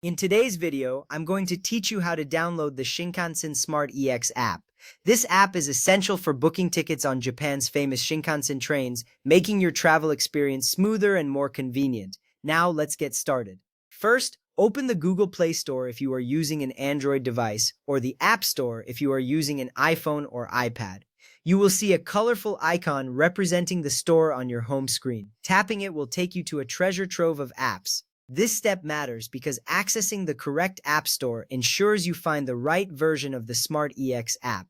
In today's video, I'm going to teach you how to download the Shinkansen Smart EX app. This app is essential for booking tickets on Japan's famous Shinkansen trains, making your travel experience smoother and more convenient. Now, let's get started. First, open the Google Play Store if you are using an Android device, or the App Store if you are using an iPhone or iPad. You will see a colorful icon representing the store on your home screen. Tapping it will take you to a treasure trove of apps. This step matters because accessing the correct app store ensures you find the right version of the Smart EX app.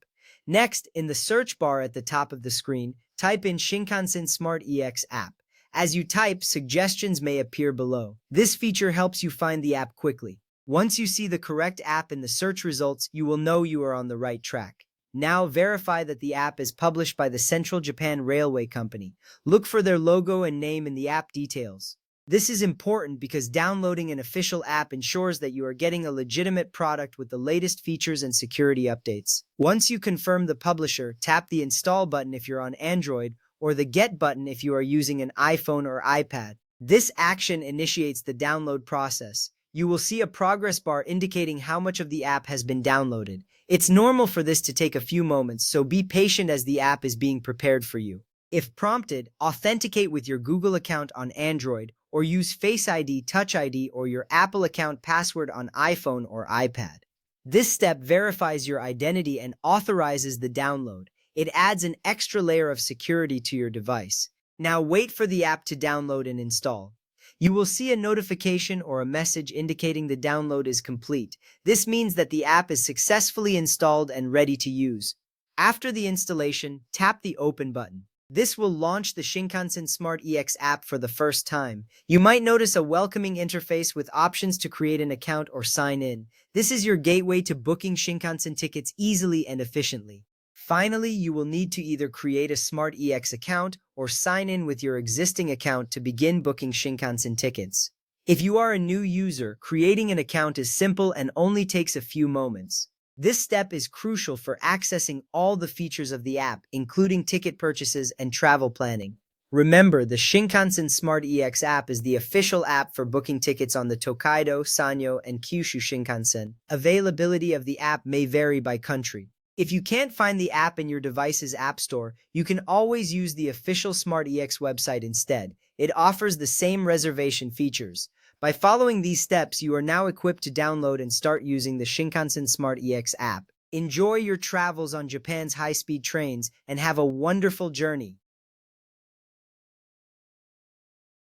Next, in the search bar at the top of the screen, type in Shinkansen Smart EX app. As you type, suggestions may appear below. This feature helps you find the app quickly. Once you see the correct app in the search results, you will know you are on the right track. Now verify that the app is published by the Central Japan Railway Company. Look for their logo and name in the app details. This is important because downloading an official app ensures that you are getting a legitimate product with the latest features and security updates. Once you confirm the publisher, tap the Install button if you're on Android or the Get button if you are using an iPhone or iPad. This action initiates the download process. You will see a progress bar indicating how much of the app has been downloaded. It's normal for this to take a few moments, so be patient as the app is being prepared for you. If prompted, authenticate with your Google account on Android or use Face ID, Touch ID, or your Apple account password on iPhone or iPad. This step verifies your identity and authorizes the download. It adds an extra layer of security to your device. Now wait for the app to download and install. You will see a notification or a message indicating the download is complete. This means that the app is successfully installed and ready to use. After the installation, tap the Open button. This will launch the Shinkansen Smart EX app for the first time. You might notice a welcoming interface with options to create an account or sign in. This is your gateway to booking Shinkansen tickets easily and efficiently. Finally, you will need to either create a Smart EX account or sign in with your existing account to begin booking Shinkansen tickets. If you are a new user, creating an account is simple and only takes a few moments. This step is crucial for accessing all the features of the app, including ticket purchases and travel planning. Remember, the Shinkansen Smart EX app is the official app for booking tickets on the Tokaido, Sanyo, and Kyushu Shinkansen. Availability of the app may vary by country. If you can't find the app in your device's app store, you can always use the official Smart EX website instead. It offers the same reservation features. By following these steps, you are now equipped to download and start using the Shinkansen Smart EX app. Enjoy your travels on Japan's high-speed trains and have a wonderful journey.